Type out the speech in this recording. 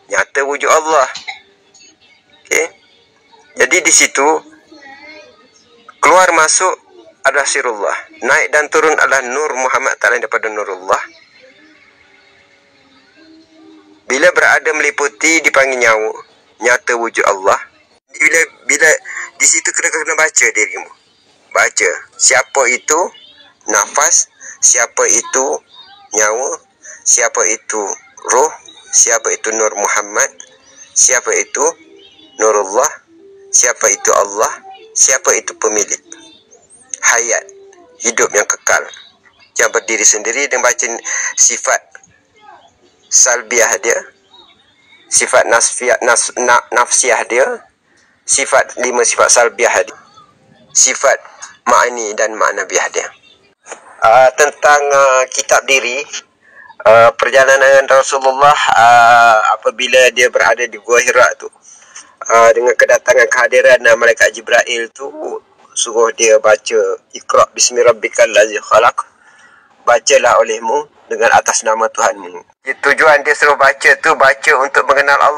nyata wujud Allah. Okey. Jadi di situ keluar masuk adalah sirullah, naik dan turun adalah nur Muhammad tak lain daripada nurullah. Bila berada meliputi dipanggil nyawa, nyata wujud Allah. Bila di situ kena baca dirimu. Baca siapa itu nafas, siapa itu nyawa, siapa itu roh, siapa itu nur Muhammad, siapa itu nurullah, siapa itu Allah, siapa itu pemilik hayat, hidup yang kekal, yang berdiri sendiri. Dan baca sifat salbiah dia, sifat nafsiah dia, sifat 5 sifat salbiah dia, sifat ma'ani dan ma'nabiah dia. Tentang kitab diri, perjalanan Rasulullah apabila dia berada di Gua Hira tu, dengan kedatangan kehadiran malaikat Jibril tu, suruh dia baca Iqra bismi rabbikal ladzi khalaq, bacalah olehmu dengan atas nama Tuhanmu. Tujuan dia suruh baca tu, baca untuk mengenal Allah.